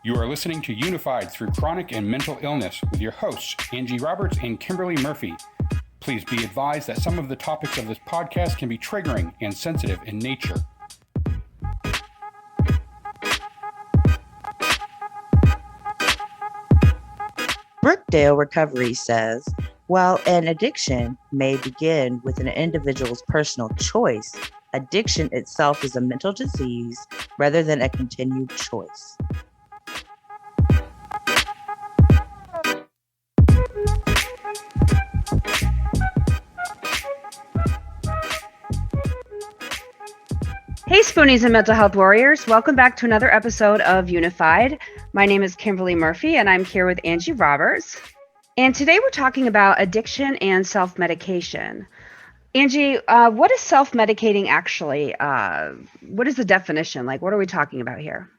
You are listening to Unified Through Chronic and Mental Illness with your hosts, Angie Roberts and Kimberly Murphy. Please be advised that some of the topics of this podcast can be triggering and sensitive in nature. Brookdale Recovery says, while an addiction may begin with an individual's personal choice, addiction itself is a mental disease rather than a continued choice. Hey, Spoonies and Mental Health Warriors. Welcome back to another episode of Unified. My name is Kimberly Murphy, and I'm here with Angie Roberts. And today we're talking about addiction and self-medication. Angie, what is self-medicating actually? What is the definition? Like, what are we talking about here?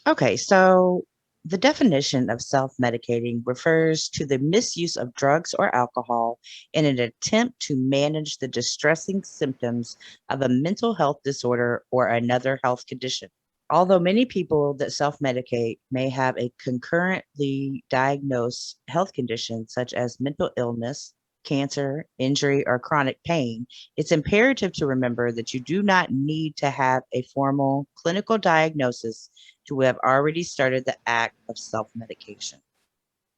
Okay, so the definition of self-medicating refers to the misuse of drugs or alcohol in an attempt to manage the distressing symptoms of a mental health disorder or another health condition. Although many people that self-medicate may have a concurrently diagnosed health condition such as mental illness, cancer, injury, or chronic pain, it's imperative to remember that you do not need to have a formal clinical diagnosis to have already started the act of self-medication.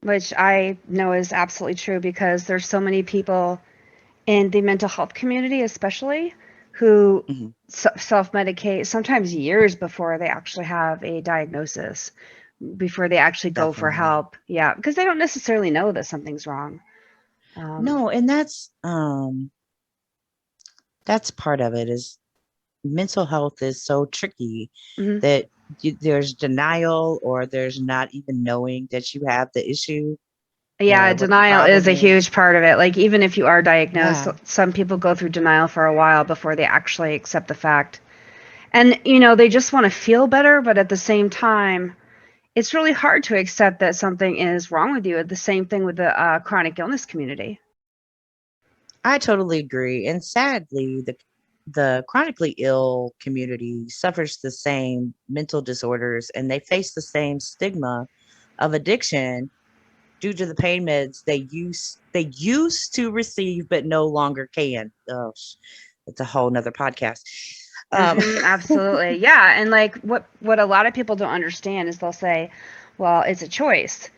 Which I know is absolutely true because there's so many people in the mental health community, especially, who self-medicate sometimes years before they actually have a diagnosis, before they actually go for help. Yeah, because they don't necessarily know that something's wrong. No, and that's part of it. Is mental health is so tricky that there's denial, or there's not even knowing that you have the issue. Yeah, denial is a huge part of it. Like, even if you are diagnosed, some people go through denial for a while before they actually accept the fact. And, they just want to feel better, but at the same time, it's really hard to accept that something is wrong with you. The same thing with the chronic illness community. I totally agree. And sadly, the chronically ill community suffers the same mental disorders, and they face the same stigma of addiction due to the pain meds they used to receive but no longer can. Oh, it's a whole nother podcast. Absolutely. Yeah. And like what a lot of people don't understand is they'll say, well, it's a choice.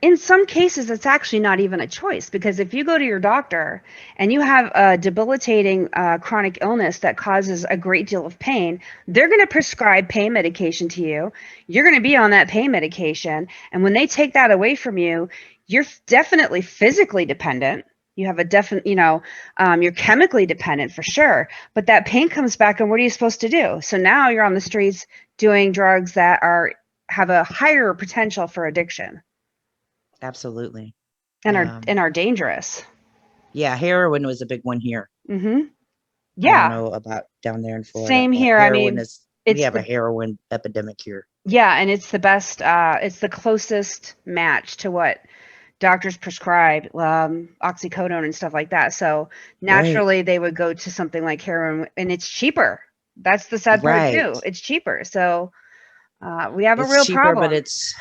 In some cases, it's actually not even a choice, because if you go to your doctor and you have a debilitating chronic illness that causes a great deal of pain, they're going to prescribe pain medication to you. You're going to be on that pain medication. And when they take that away from you, you're definitely physically dependent. You have a definite, you're chemically dependent for sure. But that pain comes back, and what are you supposed to do? So now you're on the streets doing drugs that have a higher potential for addiction. Absolutely. And are dangerous. Yeah, heroin was a big one here. Yeah. I don't know about down there in Florida. Same here. We have a heroin epidemic here. Yeah, and it's the best, it's the closest match to what doctors prescribe, oxycodone and stuff like that. So naturally they would go to something like heroin, and it's cheaper. That's the sad part too. It's cheaper. So we have a real problem. But it's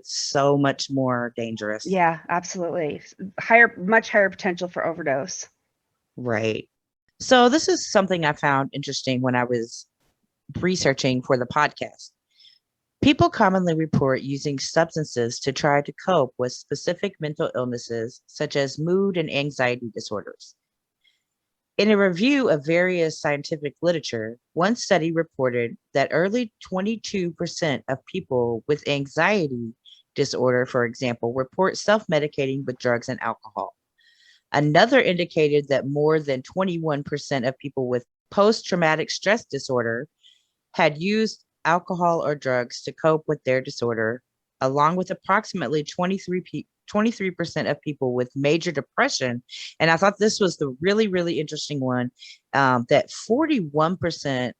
so much more dangerous. Yeah, absolutely. Much higher potential for overdose. Right. So this is something I found interesting when I was researching for the podcast. People commonly report using substances to try to cope with specific mental illnesses, such as mood and anxiety disorders. In a review of various scientific literature, one study reported that early 22% of people with anxiety disorder, for example, report self-medicating with drugs and alcohol. Another indicated that more than 21% of people with post-traumatic stress disorder had used alcohol or drugs to cope with their disorder, along with approximately 23% of people with major depression. And I thought this was the really, really interesting one, that 41%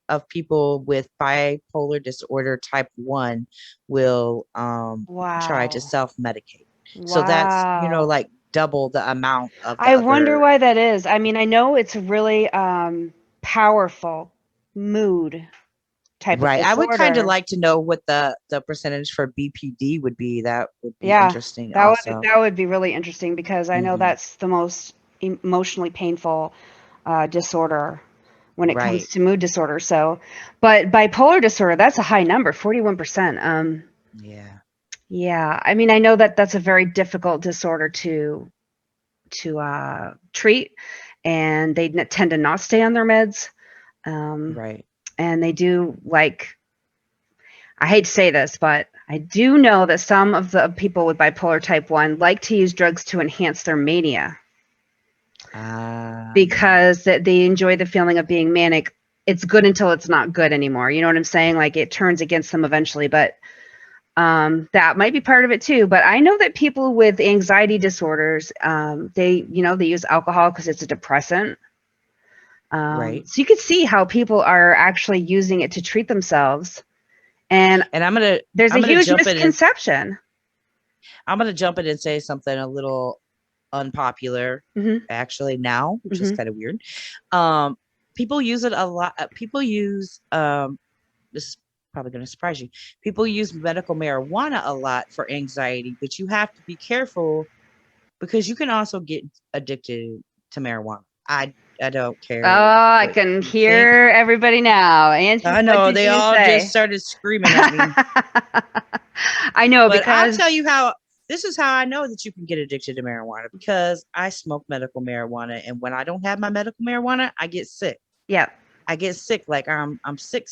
of people with bipolar disorder type 1 will try to self-medicate. Wow. So that's, like double the amount of I wonder why that is. I mean, I know it's a really powerful mood type of Right. I would kind of disorder. like to know what the percentage for BPD would be. That would be Yeah, interesting also. that would be really interesting because I know Hmm. that's the most emotionally painful disorder when it comes Right. to mood disorder. So, but bipolar disorder, that's a high number, 41%. Yeah. Yeah, I mean, I know that that's a very difficult disorder to treat, and they tend to not stay on their meds. Um, Right. and they do, like, I hate to say this, but I do know that some of the people with bipolar type 1 like to use drugs to enhance their mania Ah, yeah. because they enjoy the feeling of being manic. It's good until it's not good anymore. You know what I'm saying? Like, it turns against them eventually, but that might be part of it too. But I know that people with anxiety disorders, they use alcohol because it's a depressant. Right. So you can see how people are actually using it to treat themselves. And And I'm gonna there's a I'm gonna huge jump in and misconception. I'm gonna jump in and say something a little unpopular Hmm. actually now, which is Hmm. kind of weird. Um, People use it a lot. People use this is probably going to surprise you. People use medical marijuana a lot for anxiety, but you have to be careful because you can also get addicted to marijuana. I don't Oh, care I what can you think. hear everybody now. Auntie, I what know did they you all just say? started screaming at me, I know but I'll because tell you how. This is how I know that you can get addicted to marijuana because I smoke medical marijuana, and when I don't have my medical marijuana, I get sick. yeah. I get sick, like I'm sick.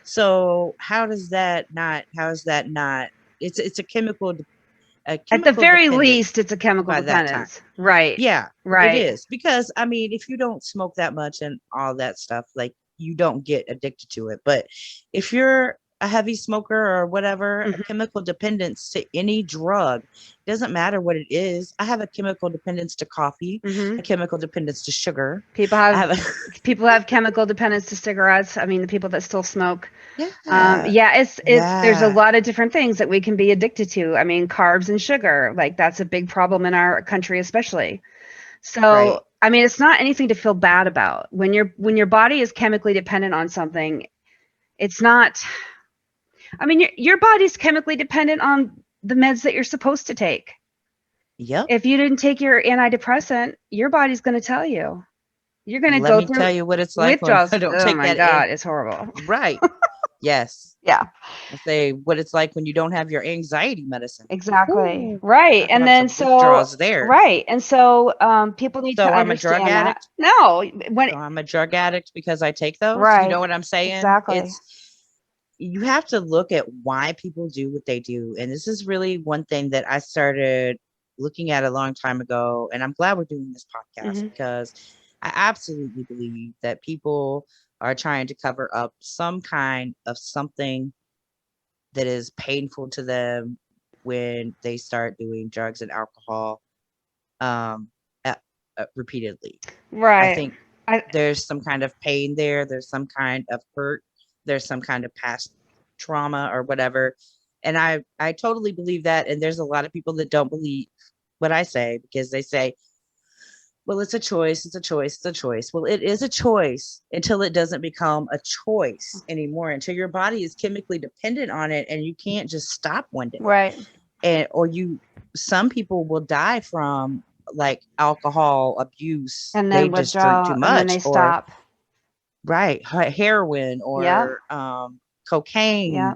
So how is that not it's a At the chemical very dependence least, it's a chemical by that time. dependence. Right. Yeah, it Right. is. Because I mean, if you don't smoke that much and all that stuff, like you don't get addicted to it. But if you're a heavy smoker or whatever, a Hmm. chemical dependence to any drug, doesn't matter what it is. I have a chemical dependence to coffee, Hmm. a chemical dependence to sugar. People I have have a people have chemical dependence to cigarettes. I mean, the people that still smoke. yeah, Yeah, it's there's a yeah, lot of different things that we can be addicted to. I mean, carbs and sugar, like that's a big problem in our country, especially. right. So, I mean, it's not anything to feel bad about. When your body is chemically dependent on something, it's not. I mean, your body's chemically dependent on the meds that you're supposed to take. Yep. If you didn't take your antidepressant, your body's going to tell you. You're going to Let go me through tell you what it's like when I withdrawals. don't Oh take my that in. God, it's horrible. Right. Yes. Yeah. I say what it's like when you don't have your anxiety medicine. Exactly. Ooh, Right. talk And about then some withdrawals so there. right. And so people need to So I'm a drug understand that. addict. No, when So I'm a drug addict because I take those. You know right. what I'm saying? Exactly. You have to look at why people do what they do. And this is really one thing that I started looking at a long time ago. And I'm glad we're doing this podcast Hmm. because I absolutely believe that people are trying to cover up some kind of something that is painful to them when they start doing drugs and alcohol um, repeatedly. I Right. think I there's some kind of pain there. There's some kind of hurt. There's some kind of past trauma or whatever. And I totally believe that. And there's a lot of people that don't believe what I say because they say, well, it's a choice. It's a choice. It's a choice. Well, it is a choice until it doesn't become a choice anymore, until your body is chemically dependent on it and you can't just stop one day. right. And some people will die from like alcohol abuse. And They then just drink too withdraw and then much they or stop. right, heroin Yeah. or cocaine. Yeah.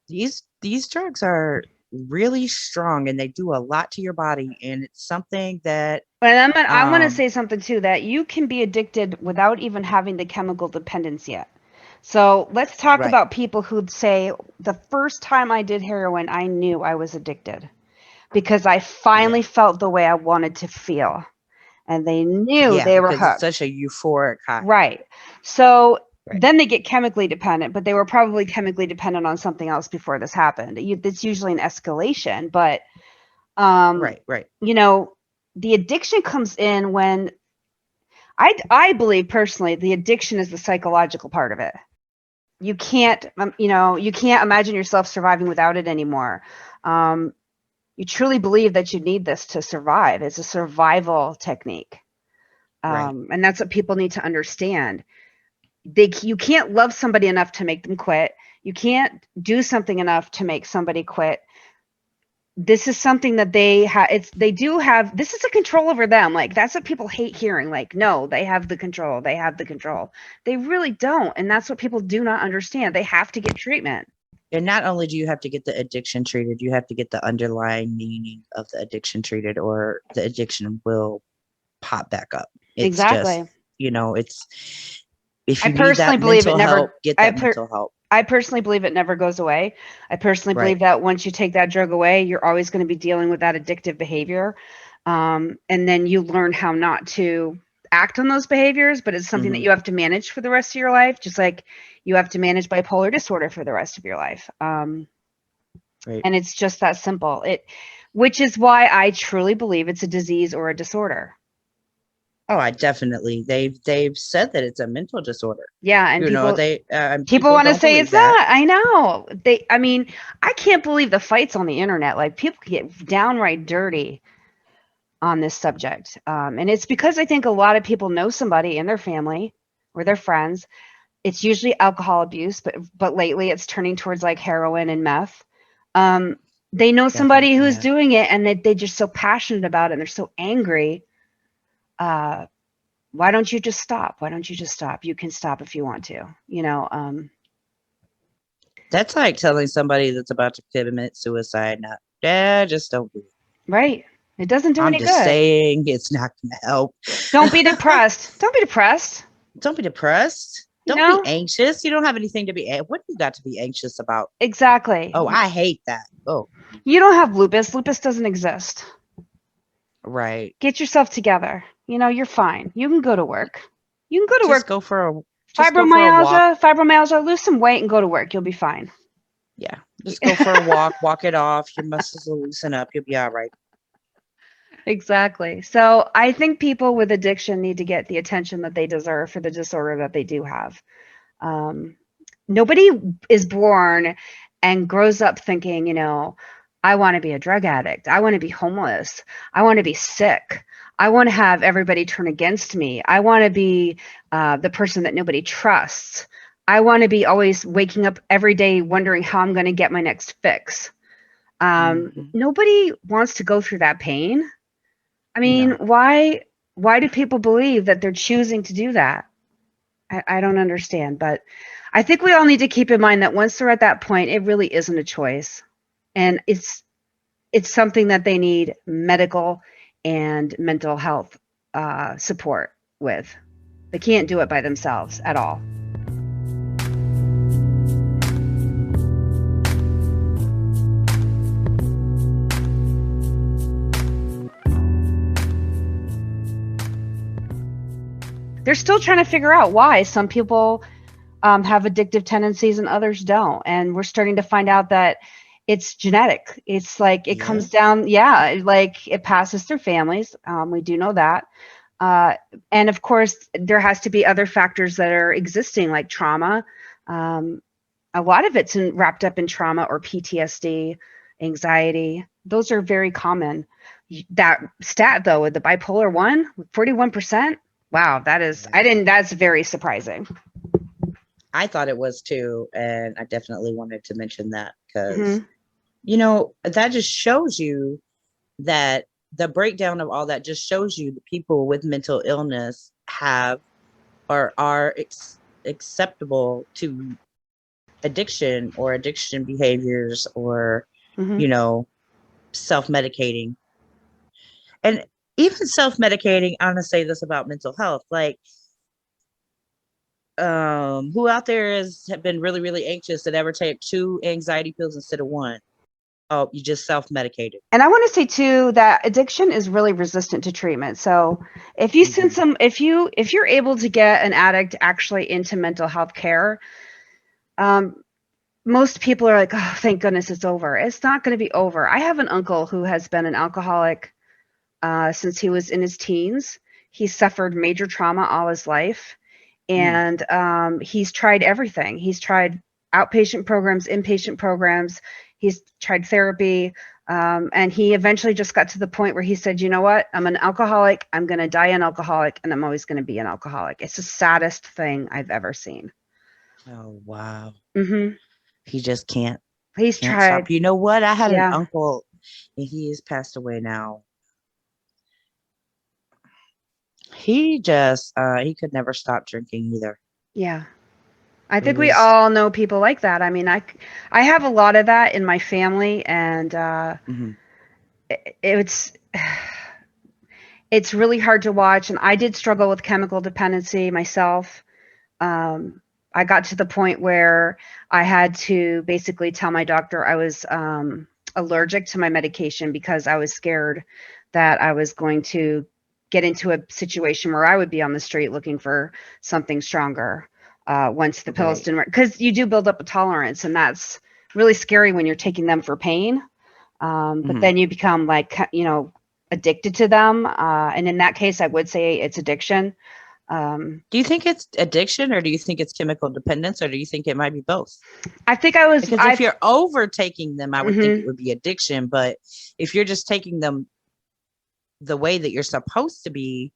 These drugs are really strong and they do a lot to your body and it's something that But I want to um say something too that you can be addicted without even having the chemical dependence yet. So let's talk right, about people who'd say the first time I did heroin, I knew I was addicted because I finally yeah, felt the way I wanted to feel. And they knew yeah, they were because it's hooked. such a euphoric high. Right. So Right, then they get chemically dependent, but they were probably chemically dependent on something else before this happened. It's usually an escalation, but um, right, you know, the addiction comes in when I believe personally the addiction is the psychological part of it. You can't you can't imagine yourself surviving without it anymore. Um, you truly believe that you need this to survive. It's a survival technique. right, And that's what people need to understand. you can't love somebody enough to make them quit. You can't do something enough to make somebody quit. This is something that they do have. This is a control over them. Like, that's what people hate hearing. Like, no, they have the control. They have the control. They really don't. And that's what people do not understand. They have to get treatment. And not only do you have to get the addiction treated, you have to get the underlying meaning of the addiction treated, or the addiction will pop back up. It's Exactly. just, it's, if I you need personally that believe it mental never- help, get that mental help. I personally believe it never goes away. I personally Right. believe that once you take that drug away, you're always going to be dealing with that addictive behavior. And then you learn how not to act on those behaviors, but it's something that you have to manage for the rest of your life, just like you have to manage bipolar disorder for the rest of your life. Right. And it's just that simple. Which is why I truly believe it's a disease or a disorder. Oh, I definitely. They've said that it's a mental disorder. Yeah, and people want to don't say believe it's not. I know. I mean, I can't believe the fights on the internet. Like, people get downright dirty on this subject. And it's because I think a lot of people know somebody in their family or their friends. It's usually alcohol abuse, but lately it's turning towards like heroin and meth. They know somebody who's doing it, and they're just so passionate about it, and they're so angry. Why don't you just stop? Why don't you just stop? You can stop if you want to, That's like telling somebody that's about to commit suicide, just don't do it. Right. It doesn't do any good. I'm just saying, it's not going to help. Don't be depressed. Don't be depressed. Don't be depressed. Don't be anxious. You don't have anything to be. What do you got to be anxious about? Exactly. Oh, I hate that. Oh. You don't have lupus. Lupus doesn't exist. Right. Get yourself together. You're fine. You can go to work. You can go to work. Go for a fibromyalgia, lose some weight and go to work. You'll be fine. Yeah. Just go for a walk, walk it off. Your muscles will loosen up. You'll be all right. Exactly. So I think people with addiction need to get the attention that they deserve for the disorder that they do have. Nobody is born and grows up thinking, I want to be a drug addict. I want to be homeless. I want to be sick. I want to have everybody turn against me. I want to be the person that nobody trusts. I want to be always waking up every day wondering how I'm going to get my next fix. Nobody wants to go through that pain. I mean, why do people believe that they're choosing to do that? I don't understand, but I think we all need to keep in mind that once they're at that point, it really isn't a choice. And it's something that they need medical and mental health support with. They can't do it by themselves at all. They're still trying to figure out why some people have addictive tendencies and others don't. And we're starting to find out that it's genetic. It's like it comes down, like it passes through families. We do know that. And of course, there has to be other factors that are existing, like trauma. A lot of it's wrapped up in trauma or PTSD, anxiety. Those are very common. That stat, though, with the bipolar 1, 41%. Wow, that's very surprising. I thought it was too, and I definitely wanted to mention that because, that just shows you that the breakdown of all that just shows you the people with mental illness are acceptable to addiction or addiction behaviors or, self-medicating. And even self-medicating, I'm going to say this about mental health, like, who out there have been really, really anxious and ever take 2 anxiety pills instead of 1? Oh, you just self-medicated. And I want to say too that addiction is really resistant to treatment. So if you send if you're able to get an addict actually into mental health care, most people are like, oh, thank goodness it's over. It's not going to be over. I have an uncle who has been an alcoholic since he was in his teens. He suffered major trauma all his life. And he's tried everything. He's tried outpatient programs, inpatient programs. He's tried therapy. And he eventually just got to the point where he said, you know what? I'm an alcoholic. I'm going to die an alcoholic, and I'm always going to be an alcoholic. It's the saddest thing I've ever seen. Oh, wow. Mm-hmm. He just can't He's stop. tried. You know what? I had an Yeah. uncle, and he has passed away now. He just, he could never stop drinking either. Yeah. I It think we was, all know people like that. I mean, I have a lot of that in my family, and mhm. it's it's really hard to watch. And I did struggle with chemical dependency myself. I got to the point where I had to basically tell my doctor I was allergic to my medication because I was scared that I was going to get into a situation where I would be on the street looking for something stronger once the pills Right. didn't work. Because you do build up a tolerance, and that's really scary when you're taking them for pain. But then you become like, addicted to them. And in that case, I would say it's addiction. Do you think it's addiction, or do you think it's chemical dependence, or do you think it might be both? I think I was, Because if you're overtaking them, I would think Mhm. it would be addiction. But if you're just taking them the way that you're supposed to be,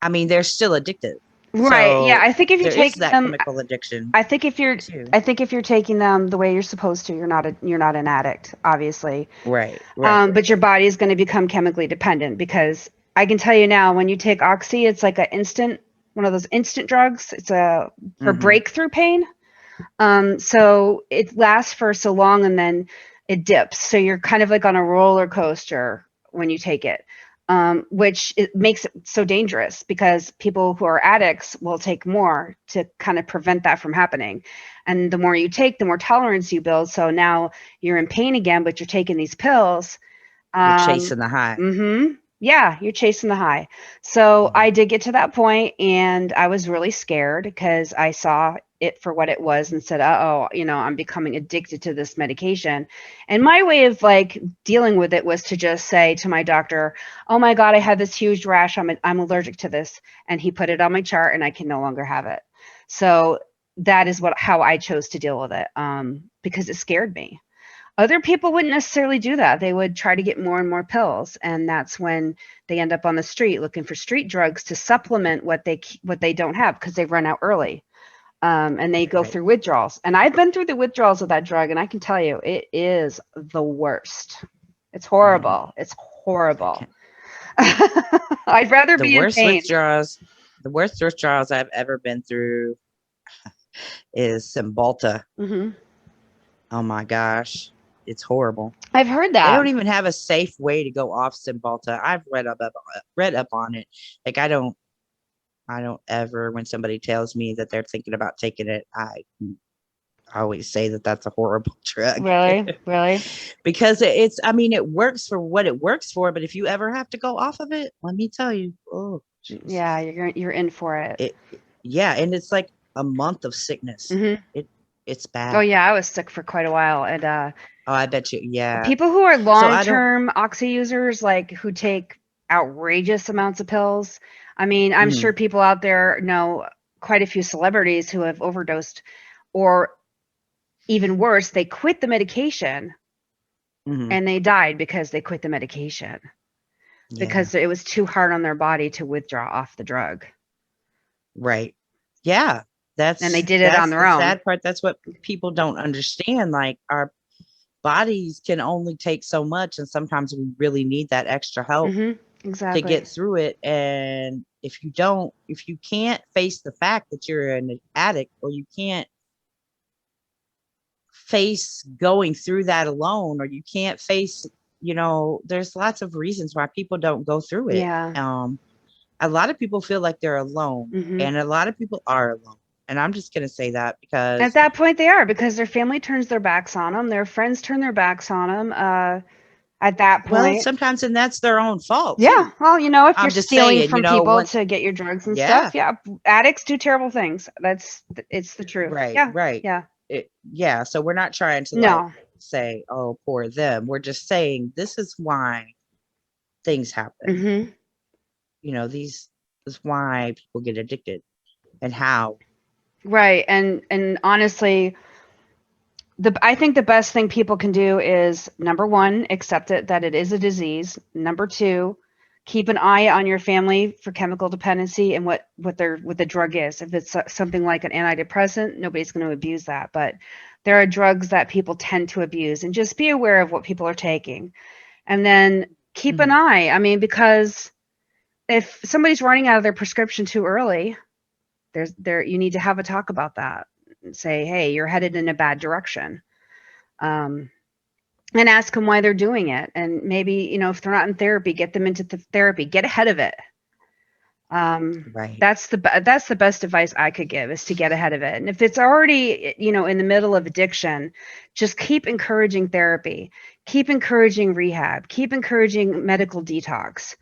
I mean, they're still addictive. Right. Yeah. So I think if you there is take that them, chemical addiction I think if you're, too. I think if you're taking them the way you're supposed to, you're not an addict, obviously. Right. But your body is going to become chemically dependent, because I can tell you now, when you take Oxy, it's like one of those instant drugs. It's for breakthrough pain. So it lasts for so long, and then it dips. So you're kind of like on a roller coaster when you take it, which it makes it so dangerous, because people who are addicts will take more to kind of prevent that from happening. And the more you take, the more tolerance you build. So now you're in pain again, but you're taking these pills. You're chasing the high. Yeah, you're chasing the high. So Mhm. I did get to that point, and I was really scared because I saw it for what it was and said, "Oh, I'm becoming addicted to this medication." And my way of like dealing with it was to just say to my doctor, "Oh my God, I have this huge rash. I'm allergic to this." And he put it on my chart, and I can no longer have it. So that is how I chose to deal with it, because it scared me. Other people wouldn't necessarily do that. They would try to get more and more pills, and that's when they end up on the street looking for street drugs to supplement what they don't have, because they've run out early. And they go Right. through withdrawals. And I've been through the withdrawals of that drug, and I can tell you, it is the worst. It's horrible. It's horrible. I'd rather The be in worst pain. withdrawals I've ever been through is Cymbalta. Oh my gosh, it's horrible. I've heard They that. don't even have a safe way to go off Cymbalta. I've read up on it. Like I don't ever, when somebody tells me that they're thinking about taking it, I always say that that's a horrible drug. Really? Because I mean, it works for what it works for, but if you ever have to go off of it, let me tell you, oh, geez. Yeah, you're in for it. Yeah, and it's like a month of sickness. It's bad. Oh yeah, I was sick for quite a while, and oh, I bet you. Yeah. people who are So I don't. long-term Oxy users, like who take outrageous amounts of pills. I mean, I'm sure people out there know quite a few celebrities who have overdosed, or even worse, they quit the medication and they died because they quit the medication because it was too hard on their body to withdraw off the drug. Right. Yeah. And they did it on their the own. sad part. That's what people don't understand. Like our bodies can only take so much, and sometimes we really need that extra help Exactly. to get through it. And if you can't face the fact that you're an addict, or you can't face going through that alone, or you can't face, there's lots of reasons why people don't go through it. Yeah. A lot of people feel like they're alone, and a lot of people are alone. And I'm just going to say that because at that point they are, because their family turns their backs on them. Their friends turn their backs on them. At that point. Well, sometimes, and that's their own fault. Yeah. Too. Well, if you're stealing saying, from people to get your drugs and stuff, yeah, addicts do terrible things. It's the truth. Right. Yeah. Right. Yeah. So we're not trying to say, oh, poor them. We're just saying this is why things happen. This is why people get addicted and how. Right. And honestly, I think the best thing people can do is, number one, accept it that it is a disease. Number two, keep an eye on your family for chemical dependency and what the drug is. If it's something like an antidepressant, nobody's going to abuse that, but there are drugs that people tend to abuse, and just be aware of what people are taking. And then keep an eye. I mean, because if somebody's running out of their prescription too early, you need to have a talk about that and say, hey, you're headed in a bad direction. And ask them why they're doing it. And maybe, if they're not in therapy, get them into therapy, get ahead of it. Right. That's the best advice I could give, is to get ahead of it. And if it's already, in the middle of addiction, just keep encouraging therapy, keep encouraging rehab, keep encouraging medical detox.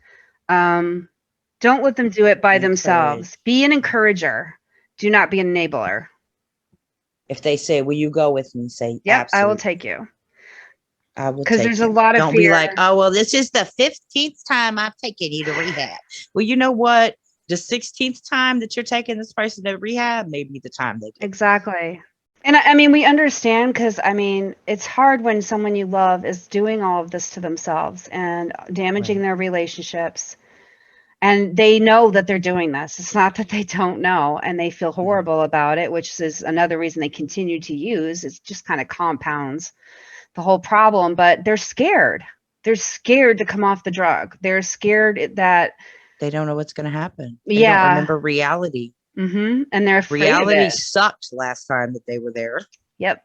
Don't let them do it by themselves. Be an encourager. Do not be an enabler. If they say, will you go with me? Say, yeah, absolutely. I will take you. I will, because there's a lot of Don't fear. be like, oh, well, this is the 15th time I've taken you to rehab. Well, you know what? The 16th time that you're taking this person to rehab may be the time they get. Exactly. And I mean, we understand, because I mean, it's hard when someone you love is doing all of this to themselves and damaging their relationships. And they know that they're doing this. It's not that they don't know, and they feel horrible about it, which is another reason they continue to use. It just kind of compounds the whole problem, but they're scared. They're scared to come off the drug. They're scared that they don't know what's going to happen. They don't remember reality. And they're afraid reality of it. Sucked last time that they were there. Yep.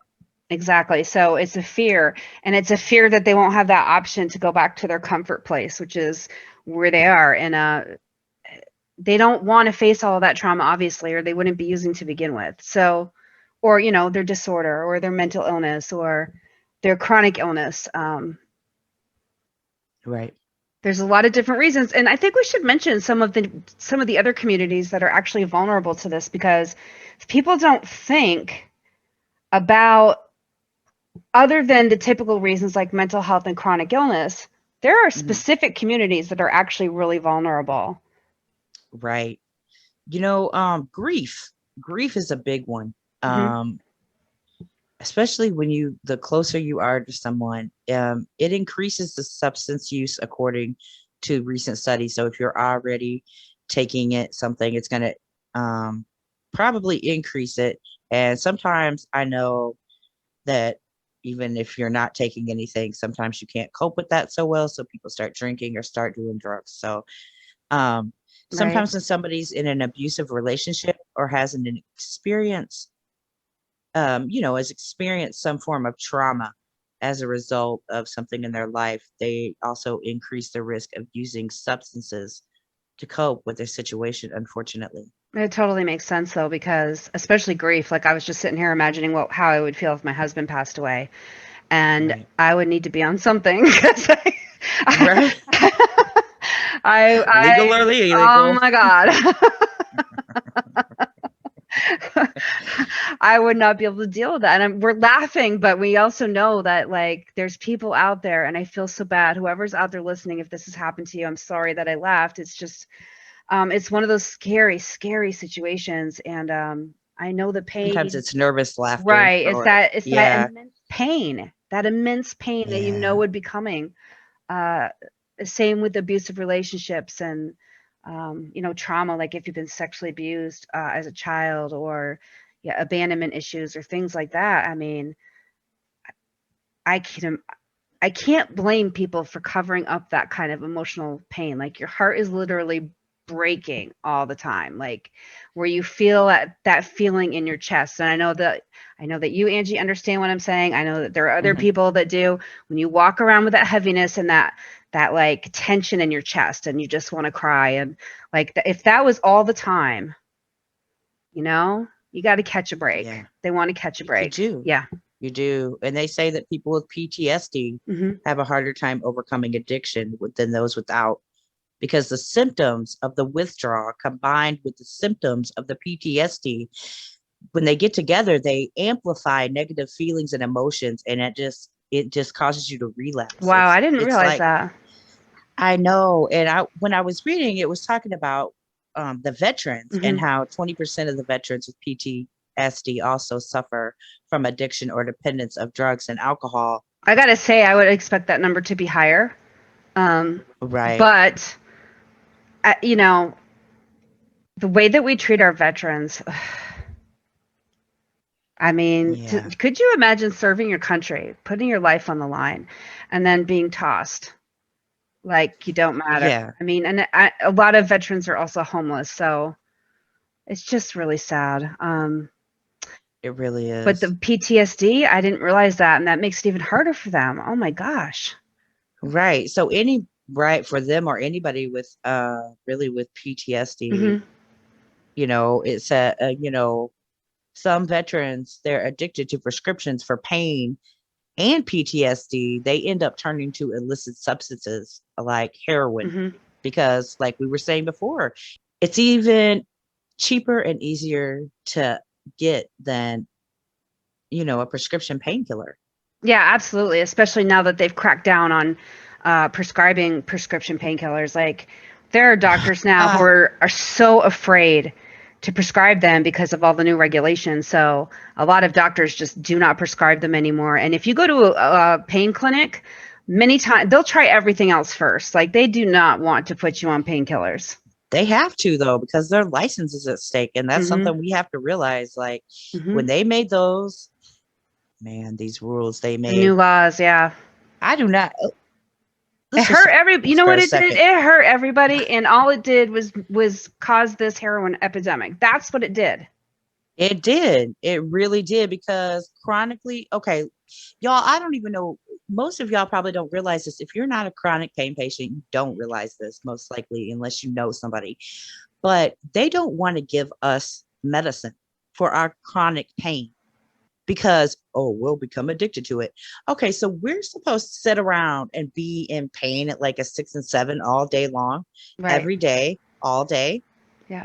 Exactly. So it's a fear, and it's a fear that they won't have that option to go back to their comfort place, which is where they are. And they don't want to face all of that trauma, obviously, or they wouldn't be using to begin with. So, or, their disorder or their mental illness or their chronic illness. Right. There's a lot of different reasons. And I think we should mention some of the other communities that are actually vulnerable to this, because people don't think about, other than the typical reasons like mental health and chronic illness, there are specific communities that are actually really vulnerable. Right. Grief is a big one. Especially when the closer you are to someone, it increases the substance use according to recent studies. So if you're already taking something, it's going to probably increase it. And sometimes I know that even if you're not taking anything, sometimes you can't cope with that so well. So people start drinking or start doing drugs. So sometimes when somebody's in an abusive relationship or has an experience, has experienced some form of trauma as a result of something in their life, they also increase the risk of using substances to cope with their situation, unfortunately. It totally makes sense, though, because especially grief, like I was just sitting here imagining how I would feel if my husband passed away, and I would need to be on something. Because legal or illegal. Oh my God. I would not be able to deal with that. And we're laughing, but we also know that, like, there's people out there, and I feel so bad. Whoever's out there listening, if this has happened to you, I'm sorry that I laughed. It's just, it's one of those scary, scary situations. And I know the pain. Sometimes it's nervous laughter. Right. That immense pain, that would be coming. Same with abusive relationships and, trauma, like if you've been sexually abused as a child, or abandonment issues or things like that. I mean, I can't blame people for covering up that kind of emotional pain. Like, your heart is literally breaking all the time, like where you feel that feeling in your chest. And I know that you, Angie, understand what I'm saying. I know that there are other people that do. When you walk around with that heaviness and that like tension in your chest, and you just want to cry, and like if that was all the time, you got to catch a break. Yeah. They want to catch a break. You do. Yeah, you do. And they say that people with PTSD have a harder time overcoming addiction than those without, because the symptoms of the withdrawal combined with the symptoms of the PTSD, when they get together, they amplify negative feelings and emotions, and it just causes you to relapse. Wow, I didn't realize that. I know. And when I was reading, it was talking about the veterans and how 20% of the veterans with PTSD also suffer from addiction or dependence of drugs and alcohol. I gotta say, I would expect that number to be higher. Right. But, you know, the way that we treat our veterans, I mean, Yeah. could you imagine serving your country, putting your life on the line, and then being tossed like you don't matter? Yeah. I mean, and a lot of veterans are also homeless, so it's just really sad. It really But the is. PTSD, I didn't realize that, and that makes it even harder for them. Oh my gosh. Right. So right, for them or anybody with really with PTSD, Hmm. it's some veterans, they're addicted to prescriptions for pain and PTSD. They end up turning to illicit substances like heroin Hmm. because, like we were saying before, it's even cheaper and easier to get than, a prescription painkiller. Yeah, absolutely. Especially now that they've cracked down on prescribing prescription painkillers. Like, there are doctors now who are so afraid to prescribe them because of all the new regulations. So a lot of doctors just do not prescribe them anymore. And if you go to a pain clinic, many times they'll try everything else first. Like, they do not want to put you on painkillers. They have to, though, because their license is at stake. And that's Hmm. something we have to realize. Like, Hmm. when they made those, man, these rules they The new made, laws, yeah. I do not. It Let's just hurt talk you know for what a it did? second. It hurt everybody, and all it did was cause this heroin epidemic. That's what it did. It did. It really did because chronically, okay, y'all, I don't even know. Most of y'all probably don't realize this. If you're not a chronic pain patient, you don't realize this, most likely, unless you know somebody. But they don't want to give us medicine for our chronic pain because, oh, we'll become addicted to it. Okay, so we're supposed to sit around and be in pain at like a 6 and 7 all day long, Right. every day, all day. Yeah.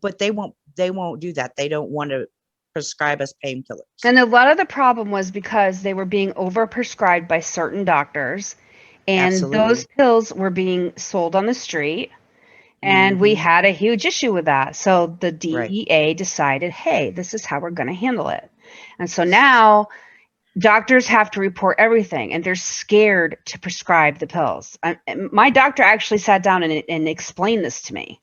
But they won't do that. They don't want to prescribe us painkillers. And a lot of the problem was because they were being overprescribed by certain doctors, and those Absolutely. pills were being sold on the street. And we Hmm. had a huge issue with that. So the Right. DEA decided, hey, this is how we're going to handle it. And so now doctors have to report everything, and they're scared to prescribe the pills. My doctor actually sat down and explained this to me.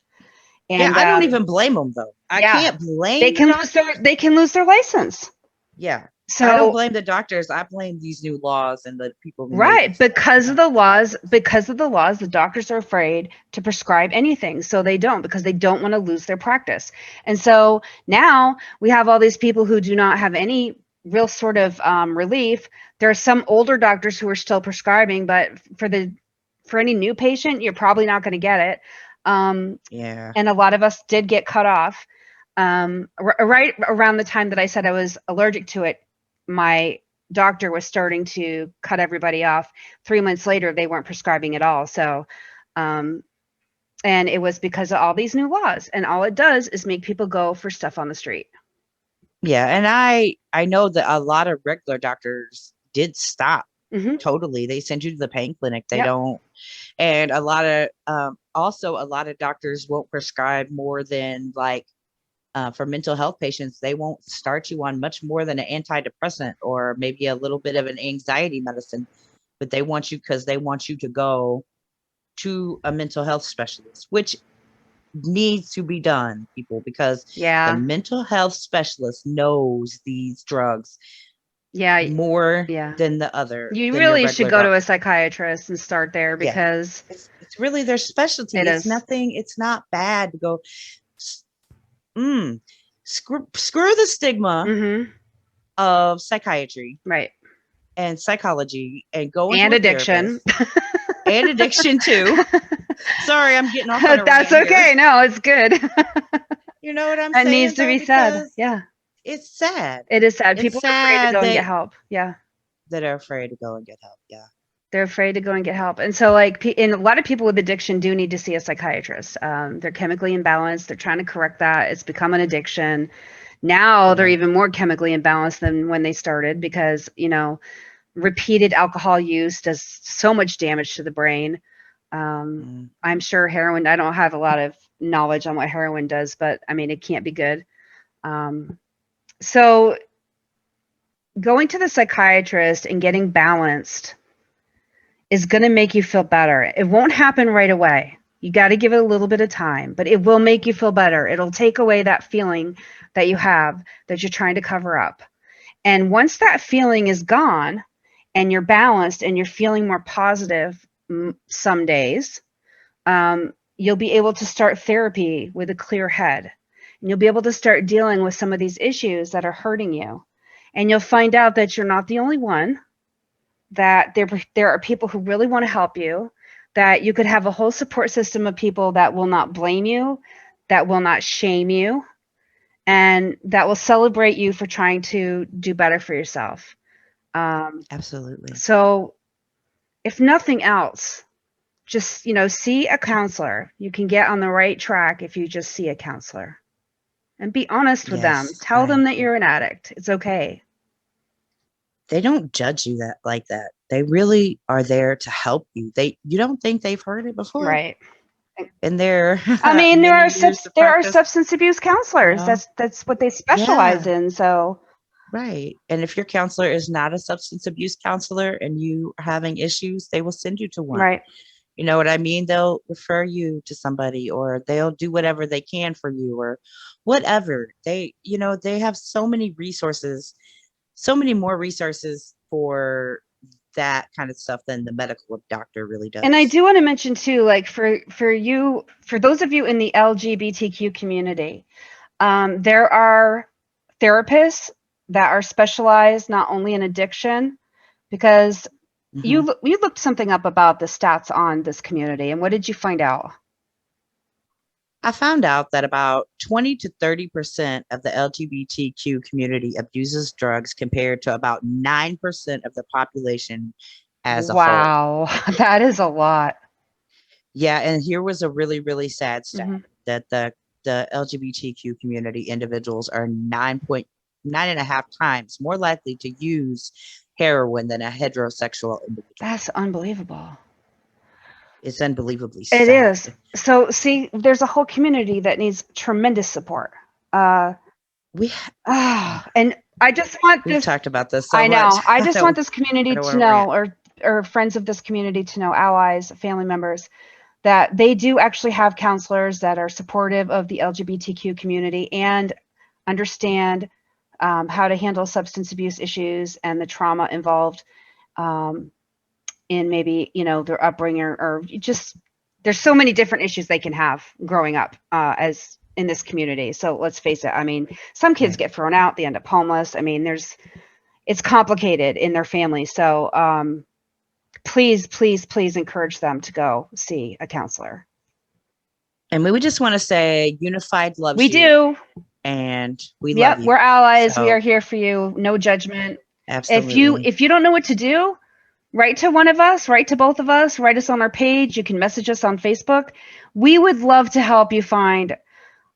Yeah, And I don't even blame them though. I yeah, can't blame the doctors. they can lose their license. Yeah. I don't So blame the doctors. I blame these new laws and the people who made right, these laws. because of the laws, the doctors are afraid to prescribe anything. So they don't, because they don't want to lose their practice. And so now we have all these people who do not have any real sort of relief. There are some older doctors who are still prescribing, but for any new patient, you're probably not going to get it. Yeah. And a lot of us did get cut off. Right around the time that I said I was allergic to it, my doctor was starting to cut everybody off. 3 months later, they weren't prescribing at all. So, and it was because of all these new laws. And all it does is make people go for stuff on the street. Yeah. And I know that a lot of regular doctors did stop Hmm. totally. They send you to the pain clinic. They Yep. don't. And a lot of also a lot of doctors won't prescribe more than like for mental health patients, they won't start you on much more than an antidepressant or maybe a little bit of an anxiety medicine, but they want you because they want you to go to a mental health specialist, which needs to be done, people, because the Yeah. mental health specialist knows these drugs Yeah. more Yeah. than the other You than your really should regular go to a doctor. psychiatrist and start there, Yeah, because it's really their specialty. it It's is. nothing. It's not bad to go. Mm, screw the stigma Hmm. of psychiatry Right. and psychology and go into And a addiction. therapist and addiction too. Sorry, I'm getting off on a That's rant here. okay. No, it's good. You know what I'm That needs saying to though? be said. Because Yeah. it's sad. It is sad. It's People are afraid to sad go and get help. Yeah. that are afraid to go and get help. Yeah. They're afraid to go and get help. And so, like, and a lot of people with addiction do need to see a psychiatrist. They're chemically imbalanced. They're trying to correct that. It's become an addiction. Now they're Right. even more chemically imbalanced than when they started, because, repeated alcohol use does so much damage to the brain. Mm. I'm sure heroin, I don't have a lot of knowledge on what heroin does, but I mean, it can't be good. So going to the psychiatrist and getting balanced is going to make you feel better. It won't happen right away. You got to give it a little bit of time, but it will make you feel better. It'll take away that feeling that you have that you're trying to cover up. And once that feeling is gone and you're balanced and you're feeling more positive some days, you'll be able to start therapy with a clear head. And you'll be able to start dealing with some of these issues that are hurting you. And you'll find out that you're not the only one, that there are people who really want to help you, that you could have a whole support system of people that will not blame you, that will not shame you, and that will celebrate you for trying to do better for yourself. Absolutely. So if nothing else, just, see a counselor. You can get on the right track if you just see a counselor. And be honest with them. Yes, Tell I them that agree. you're an addict. It's okay. They don't judge you like that. They really are there to help you. You don't think they've heard it before Right. in their I mean, many years of there are practice, substance abuse you counselors. know? That's what they Yeah, specialize in. So, right. And if your counselor is not a substance abuse counselor and you are having issues, they will send you to one. right. You know what I mean? They'll refer you to somebody, or they'll do whatever they can for you, or whatever. They have so many resources, so many more resources for that kind of stuff than the medical doctor really And I does. do want to mention too, like for those of you in the LGBTQ community, there are therapists that are specialized not only in addiction, because Mhm. you looked something up about the stats on this community, and what did you find out? I found out that about 20 to 30% of the LGBTQ community abuses drugs compared to about 9% of the population as a whole. Wow, that is a lot. Yeah, and here was a really, really sad stat Hmm. that the LGBTQ community individuals are 9.9.5 times more likely to use heroin than a heterosexual individual. That's unbelievable. It's unbelievably It is. sad. So, see, there's a whole community that needs tremendous support. Uh, We and I just want we've this, talked about this so I much. know, I I just want don't this I community don't to want to rant. know, or friends of this community to know, allies, family members, that they do actually have counselors that are supportive of the LGBTQ community and understand how to handle substance abuse issues and the trauma involved um, in maybe, their upbringing, or just, there's so many different issues they can have growing up as in this community. So let's face it. I mean, some kids Right. get thrown out, they end up homeless. I mean, it's complicated in their family. So please, please, please encourage them to go see a counselor. And we would just want to say Unified loves We you do. and we love Yep, you. we're allies. We are So here for you. No judgment. absolutely. If you don't know what to do, write to one of us, write to both of us, write us on our page. You can message us on Facebook. We would love to help you find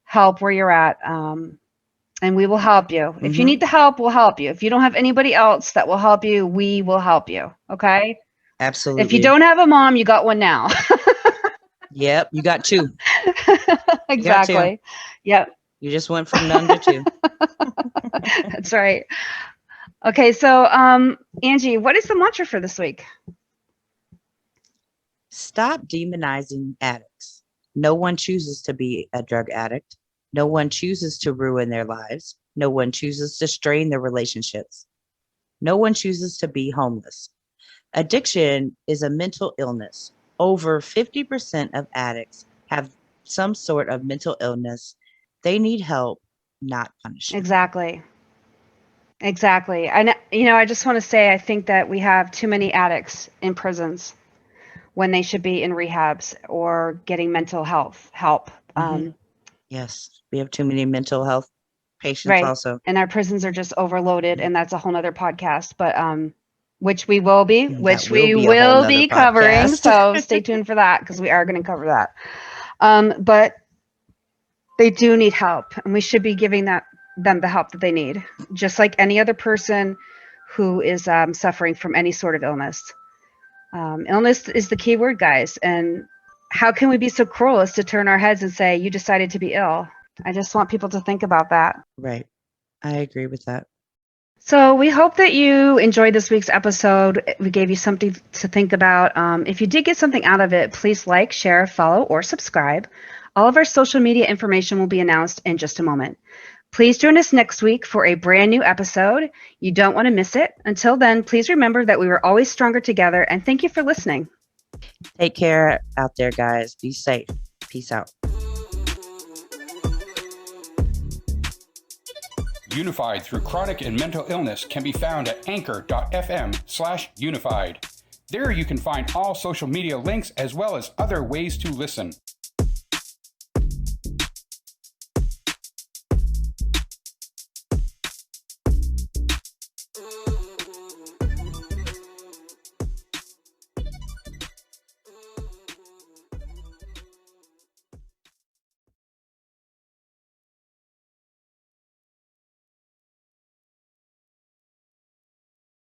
help where you're at. And we will help you. If you Hmm. need the help, we'll help you. If you don't have anybody else that will help you, we will help you. Okay. If you Absolutely. don't have a mom, you got one now. Yep, you got two. You got two. Exactly. Yep. You just went from none to two. That's right. Okay, so Angie, what is the mantra for this week? Stop demonizing addicts. No one chooses to be a drug addict. No one chooses to ruin their lives. No one chooses to strain their relationships. No one chooses to be homeless. Addiction is a mental illness. Over 50% of addicts have some sort of mental illness. They need help, not punishment. Exactly. Exactly. And I just want to say I think that we have too many addicts in prisons when they should be in rehabs or getting mental health help. Mhm. Yes, we have too many mental health patients Right. also. And our prisons are just overloaded, and that's a whole nother podcast, but which we will be, That will be a whole nother covering. podcast. So stay tuned for that because we are going to cover that. But they do need help, and we should be giving them the help that they need, just like any other person who is suffering from any sort of illness. Illness is the key word, guys. And how can we be so cruel as to turn our heads and say, you decided to be ill? I just want people to think about that. Right. I agree with that. So we hope that you enjoyed this week's episode. We gave you something to think about. If you did get something out of it, please like, share, follow, or subscribe. All of our social media information will be announced in just a moment. Please join us next week for a brand new episode. You don't want to miss it. Until then, please remember that we were always stronger together, and thank you for listening. Take care out there, guys. Be safe. Peace out. Unified Through Chronic and Mental Illness can be found at anchor.fm/unified. There you can find all social media links as well as other ways to listen.